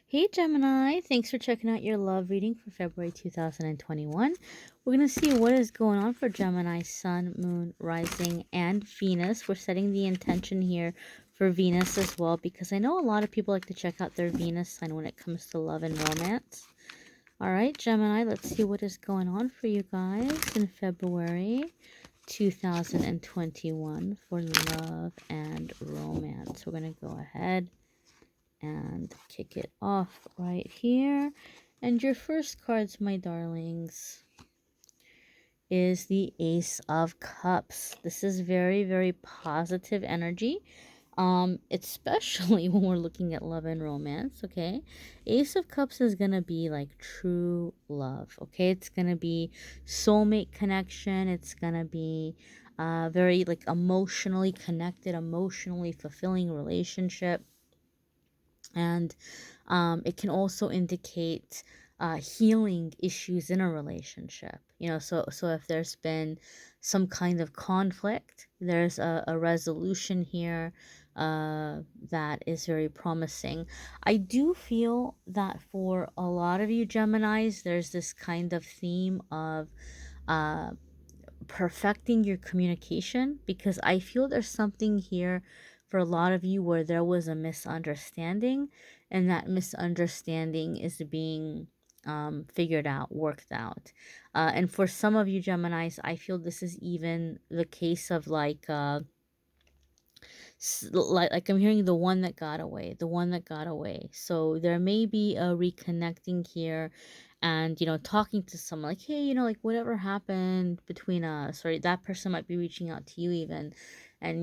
Hey Gemini, thanks for checking out your love reading for February 2021. We're going to see what is going on for Gemini, Sun, Moon, Rising, and Venus. We're setting the intention here for Venus as well because I know a lot of people like to check out their Venus sign when it comes to love and romance. All right, Gemini, let's see what is going on for you guys in February 2021 for love and romance. We're going to go ahead and kick it off right here. And your first cards, my darlings, is the Ace of Cups. This is very, very positive energy. Especially when we're looking at love and romance, okay? Ace of Cups is gonna be like true love, okay? It's gonna be soulmate connection. It's gonna be very like emotionally connected, emotionally fulfilling relationship. And it can also indicate healing issues in a relationship. So if there's been some kind of conflict, there's a resolution here that is very promising. I do feel that for a lot of you Geminis, there's this kind of theme of uh, perfecting your communication, because I feel there's something here for a lot of you where there was a misunderstanding, and that misunderstanding is being figured out, worked out. And for some of you Geminis, I feel this is even the case of like I'm hearing the one that got away, the one that got away. So there may be a reconnecting here, and talking to someone like, hey, like whatever happened between us, or that person might be reaching out to you even, and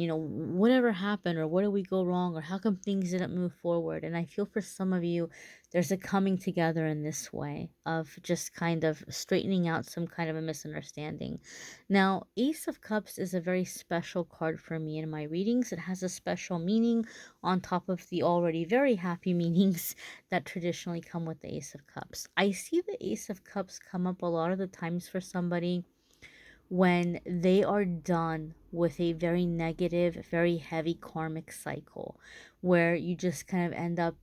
whatever happened, or what did we go wrong, or how come things didn't move forward. And I feel for some of you there's a coming together in this way of just kind of straightening out some kind of a misunderstanding. Now, Ace of Cups is a very special card for me in my readings. It has a special meaning on top of the already very happy meanings that traditionally come with the Ace of Cups. I see the Ace of Cups come up a lot of the times for somebody when they are done with a very negative, very heavy karmic cycle, where you just kind of end up,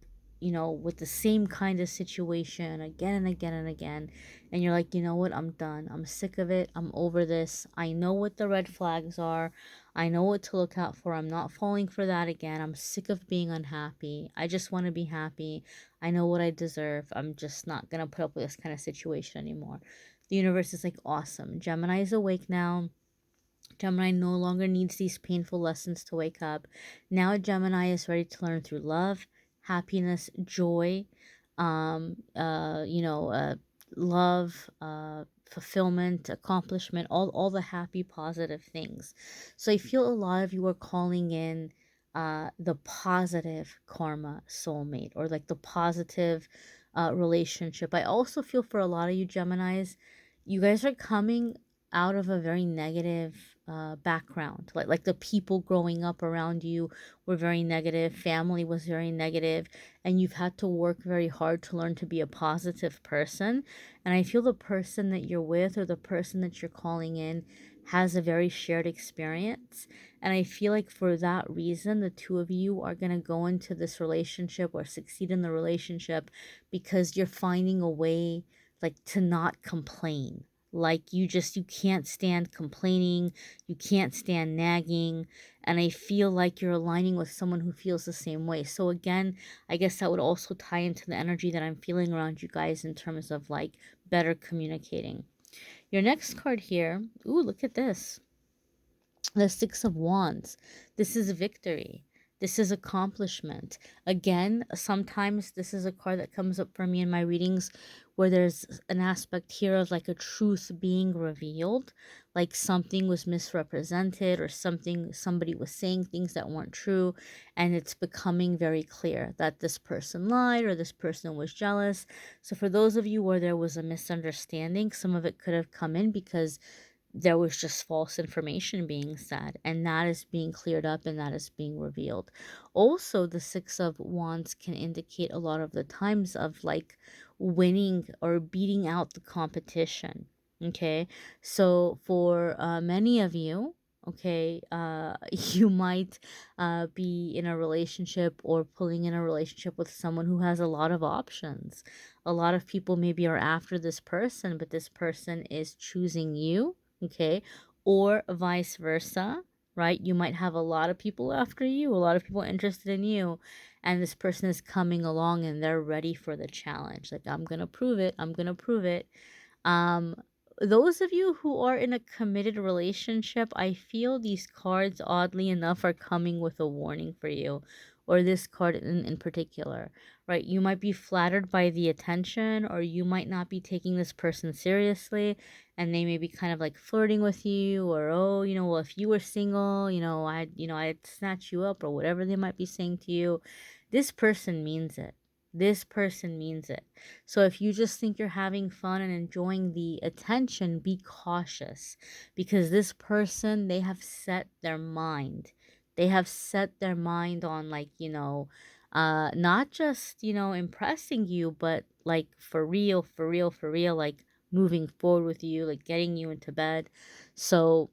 with the same kind of situation again and again and again. And you're like, you know what? I'm done. I'm sick of it. I'm over this. I know what the red flags are. I know what to look out for. I'm not falling for that again. I'm sick of being unhappy. I just want to be happy. I know what I deserve. I'm just not going to put up with this kind of situation anymore. The universe is like, awesome. Gemini is awake now. Gemini no longer needs these painful lessons to wake up. Now Gemini is ready to learn through love, happiness, joy, love, fulfillment, accomplishment, all the happy, positive things. So I feel a lot of you are calling in the positive karma soulmate, or like the positive relationship. I also feel for a lot of you Geminis, you guys are coming out of a very negative background. Like the people growing up around you were very negative, family was very negative, and you've had to work very hard to learn to be a positive person. And I feel the person that you're with, or the person that you're calling in, has a very shared experience. And I feel like for that reason, the two of you are going to go into this relationship or succeed in the relationship because you're finding a way like to not complain. Like you can't stand complaining, you can't stand nagging, and I feel like you're aligning with someone who feels the same way. So again, I guess that would also tie into the energy that I'm feeling around you guys in terms of like better communicating. Your next card here, ooh, look at this. The Six of Wands. This is victory. This is accomplishment. Again, sometimes this is a card that comes up for me in my readings where there's an aspect here of like a truth being revealed, like something was misrepresented, or somebody was saying things that weren't true, and it's becoming very clear that this person lied or this person was jealous. So for those of you where there was a misunderstanding, some of it could have come in because there was just false information being said, and that is being cleared up and that is being revealed. Also, the Six of Wands can indicate a lot of the times of like winning or beating out the competition. Okay, so for many of you, okay? You might be in a relationship or pulling in a relationship with someone who has a lot of options. A lot of people maybe are after this person, but this person is choosing you, okay? Or vice versa, right? You might have a lot of people after you, a lot of people interested in you, and this person is coming along and they're ready for the challenge. Like, I'm gonna prove it, I'm gonna prove it. Um, those of you who are in a committed relationship, I feel these cards, oddly enough, are coming with a warning for you, or this card in particular, right? You might be flattered by the attention, or you might not be taking this person seriously, and they may be kind of like flirting with you, or, oh, well, if you were single, I'd snatch you up, or whatever they might be saying to you. This person means it. This person means it. So if you just think you're having fun and enjoying the attention, be cautious, because this person, they have set their mind. They have set their mind on, like, not just, impressing you, but like for real, for real, for real, like moving forward with you, like getting you into bed. So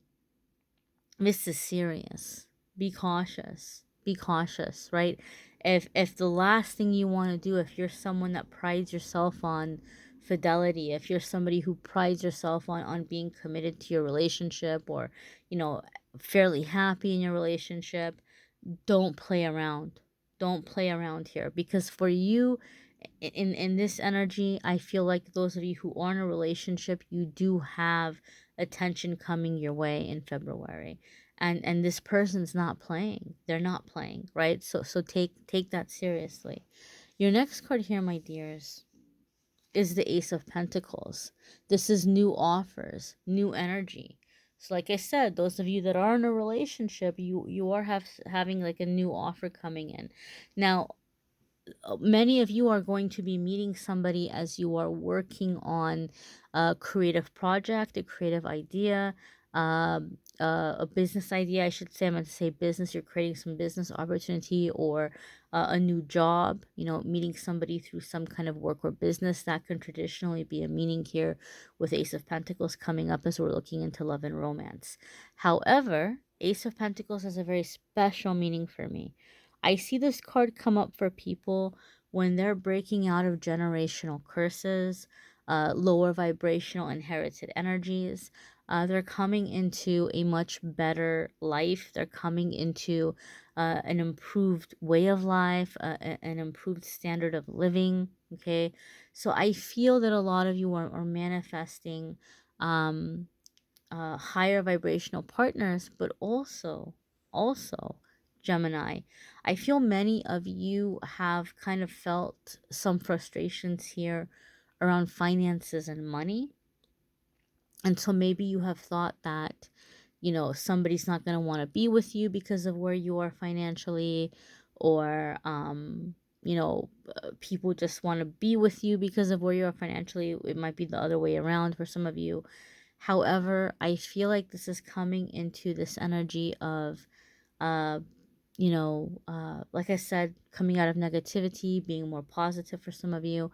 this is serious. Be cautious. Be cautious, right? If the last thing you want to do, if you're someone that prides yourself on fidelity, if you're somebody who prides yourself on being committed to your relationship, or, you know, fairly happy in your relationship, don't play around. Don't play around here, because for you, in this energy, I feel like those of you who are in a relationship, you do have attention coming your way in February. And this person's not playing. They're not playing, right? So take that seriously. Your next card here, my dears, is the Ace of Pentacles. This is new offers, new energy. So like I said, those of you that are in a relationship, you are having like a new offer coming in. Now, many of you are going to be meeting somebody as you are working on a creative project, a creative idea, a business idea. I should say, I'm going to say business. You're creating some business opportunity, or a new job, meeting somebody through some kind of work or business. That can traditionally be a meaning here with Ace of Pentacles coming up as we're looking into love and romance. However, Ace of Pentacles has a very special meaning for me. I see this card come up for people when they're breaking out of generational curses, lower vibrational inherited energies. They're coming into a much better life. They're coming into an improved way of life, an improved standard of living. Okay. So I feel that a lot of you are manifesting um, higher vibrational partners, but also, Gemini, I feel many of you have kind of felt some frustrations here around finances and money. And so maybe you have thought that, somebody's not going to want to be with you because of where you are financially, or, people just want to be with you because of where you are financially. It might be the other way around for some of you. However, I feel like this is coming into this energy of, uh, like I said, coming out of negativity, being more positive for some of you.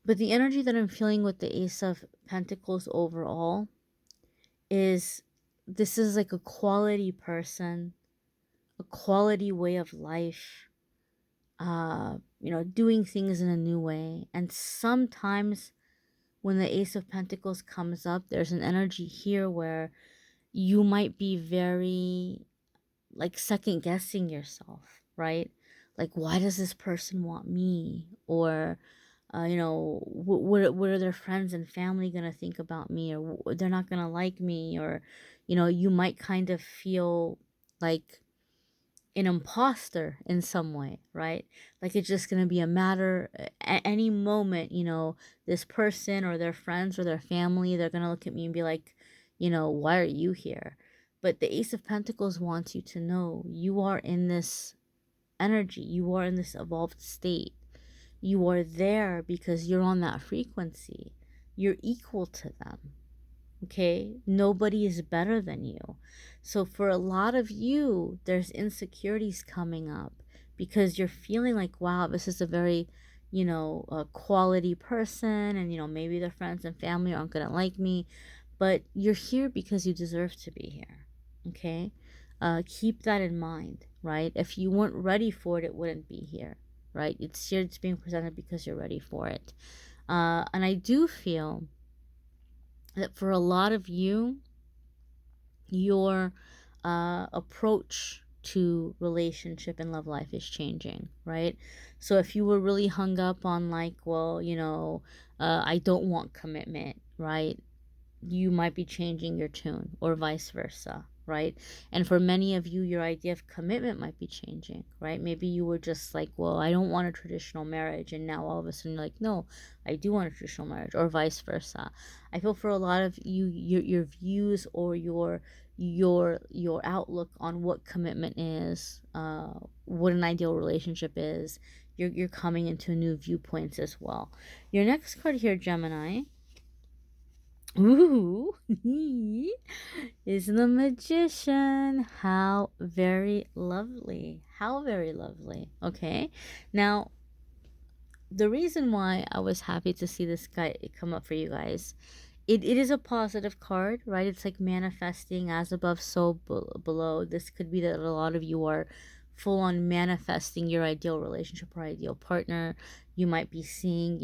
But the energy that I'm feeling with the Ace of Pentacles overall is, this is like a quality person, a quality way of life, doing things in a new way. And sometimes when the Ace of Pentacles comes up, there's an energy here where you might be very like second guessing yourself, right? Like, why does this person want me? Or, what are their friends and family gonna think about me? Or they're not gonna like me? Or, you might kind of feel like an imposter in some way, right? Like it's just going to be a matter at any moment, this person or their friends or their family, they're going to look at me and be like, why are you here? But the Ace of Pentacles wants you to know you are in this energy, you are in this evolved state. You are there because you're on that frequency. You're equal to them. Okay, nobody is better than you. So for a lot of you, there's insecurities coming up because you're feeling like, wow, this is a very, a quality person, and maybe their friends and family aren't gonna like me, but you're here because you deserve to be here. Okay. Keep that in mind, right? If you weren't ready for it, it wouldn't be here, right? It's here, it's being presented because you're ready for it. And I do feel that for a lot of you, your approach to relationship and love life is changing, right? So if you were really hung up on, like, well, I don't want commitment, right? You might be changing your tune, or vice versa, right? And for many of you, your idea of commitment might be changing, right? Maybe you were just like, well, I don't want a traditional marriage, and now all of a sudden you're like, no, I do want a traditional marriage, or vice versa. I feel for a lot of you, your views, or your outlook on what commitment is, what an ideal relationship is, you're coming into new viewpoints as well. Your next card here, Gemini, ooh, is the Magician. How very lovely. How very lovely. Okay. Now, the reason why I was happy to see this guy come up for you guys, it is a positive card, right? It's like manifesting, as above, so below. This could be that a lot of you are full on manifesting your ideal relationship or ideal partner. You might be seeing,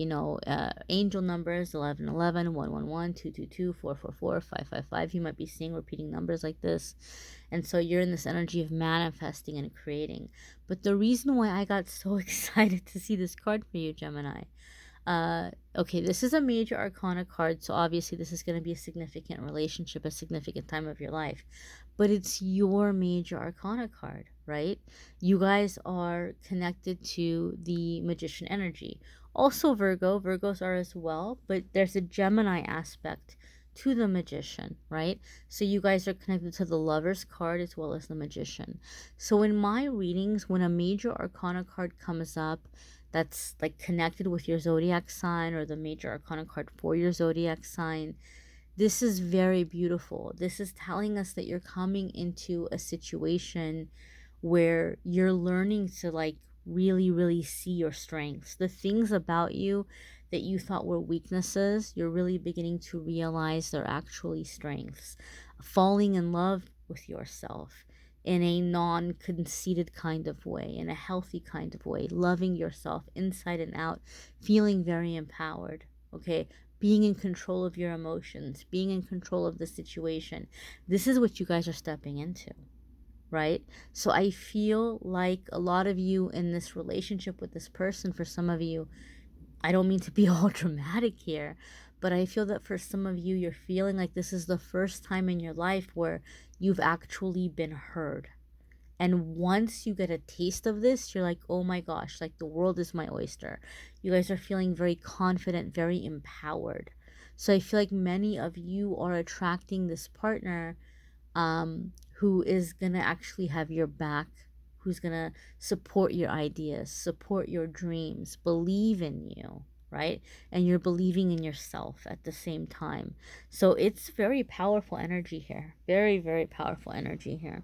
angel numbers 1111, 111, 222, 444, 555. You might be seeing repeating numbers like this. And so you're in this energy of manifesting and creating. But the reason why I got so excited to see this card for you, Gemini, okay, this is a major arcana card, so obviously this is going to be a significant relationship, a significant time of your life, but it's your major arcana card, right? You guys are connected to the Magician energy. Also Virgos are as well, but there's a Gemini aspect to the Magician, right? So you guys are connected to the Lover's card as well as the Magician. So in my readings, when a major arcana card comes up that's like connected with your zodiac sign, or the major arcana card for your zodiac sign, this is very beautiful. This is telling us that you're coming into a situation where you're learning to, like, really, really see your strengths. The things about you that you thought were weaknesses, you're really beginning to realize they're actually strengths. Falling in love with yourself in a non conceited kind of way, in a healthy kind of way, loving yourself inside and out, feeling very empowered, okay? Being in control of your emotions, being in control of the situation. This is what you guys are stepping into, right? So I feel like a lot of you in this relationship with this person, for some of you, I don't mean to be all dramatic here, but I feel that for some of you, you're feeling like this is the first time in your life where you've actually been heard. And once you get a taste of this, you're like, oh my gosh, like the world is my oyster. You guys are feeling very confident, very empowered. So I feel like many of you are attracting this partner, who is going to actually have your back, who's going to support your ideas, support your dreams, believe in you, right? And you're believing in yourself at the same time. So it's very powerful energy here. Very, very powerful energy here.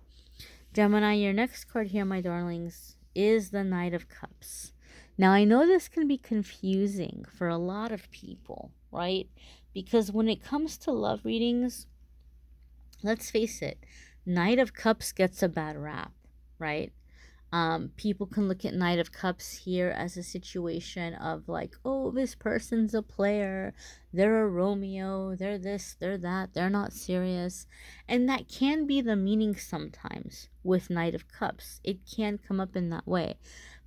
Gemini, your next card here, my darlings, is the Knight of Cups. Now, I know this can be confusing for a lot of people, right? Because when it comes to love readings, let's face it, Knight of Cups gets a bad rap, right? People can look at Knight of Cups here as a situation of like, oh, this person's a player, they're a Romeo, they're this, they're that, they're not serious. And that can be the meaning sometimes with Knight of Cups. It can come up in that way.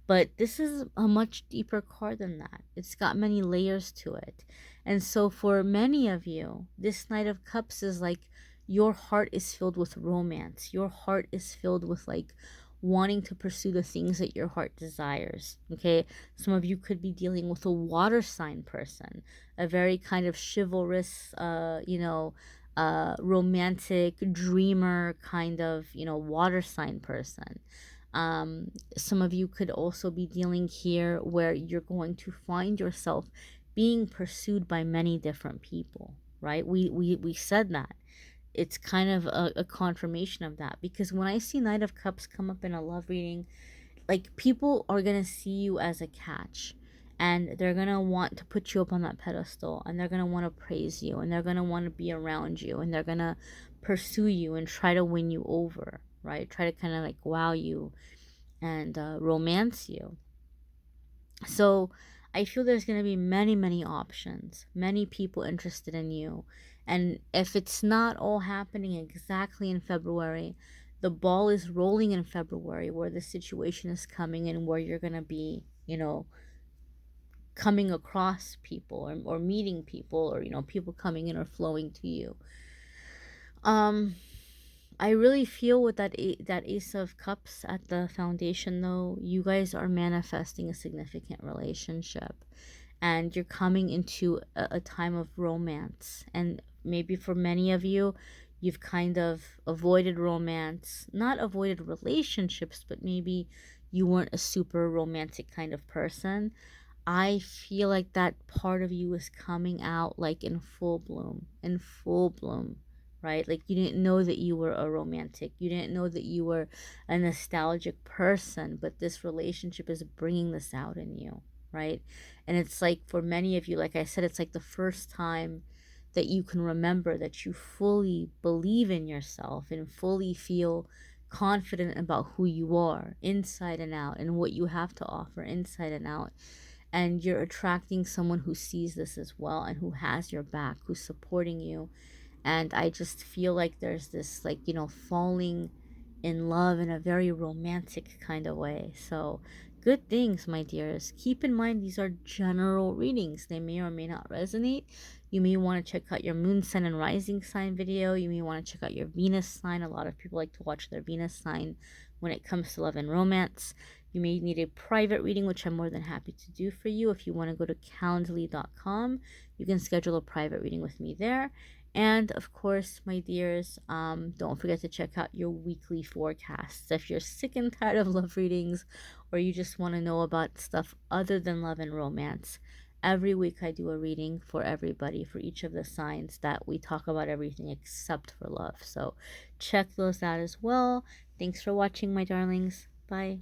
But this is a much deeper card than that. It's got many layers to it. And so for many of you, this Knight of Cups is like your heart is filled with romance. Your heart is filled with like wanting to pursue the things that your heart desires. Okay, some of you could be dealing with a water sign person, a very kind of chivalrous, romantic dreamer kind of, water sign person. Some of you could also be dealing here where you're going to find yourself being pursued by many different people, right? We said that. It's kind of a confirmation of that, because when I see Knight of Cups come up in a love reading, like, people are gonna see you as a catch, and they're gonna want to put you up on that pedestal, and they're gonna want to praise you, and they're gonna want to be around you, and they're gonna pursue you and try to win you over, right? Try to kind of like wow you and romance you. So I feel there's going to be many, many options, many people interested in you. And if it's not all happening exactly in February, the ball is rolling in February where the situation is coming and where you're going to be, coming across people or meeting people or, people coming in or flowing to you. Um, I really feel with that Ace of Cups at the foundation, though, you guys are manifesting a significant relationship, and you're coming into a time of romance. And maybe for many of you, you've kind of avoided romance, not avoided relationships, but maybe you weren't a super romantic kind of person. I feel like that part of you is coming out like in full bloom, right? Like you didn't know that you were a romantic. You didn't know that you were a nostalgic person, but this relationship is bringing this out in you, right? And it's like for many of you, like I said, it's like the first time that you can remember that you fully believe in yourself and fully feel confident about who you are inside and out and what you have to offer inside and out, and you're attracting someone who sees this as well and who has your back, who's supporting you. And I just feel like there's this, like, falling in love in a very romantic kind of way. So good things, my dears. Keep in mind these are general readings. They may or may not resonate. You may want to check out your moon sign and rising sign video. You may want to check out your Venus sign. A lot of people like to watch their Venus sign when it comes to love and romance. You may need a private reading, which I'm more than happy to do for you. If you want to go to calendly.com, you can schedule a private reading with me there. And of course, my dears, don't forget to check out your weekly forecasts. If you're sick and tired of love readings, or you just want to know about stuff other than love and romance, every week I do a reading for everybody, for each of the signs that we talk about everything except for love. So check those out as well. Thanks for watching, my darlings. Bye.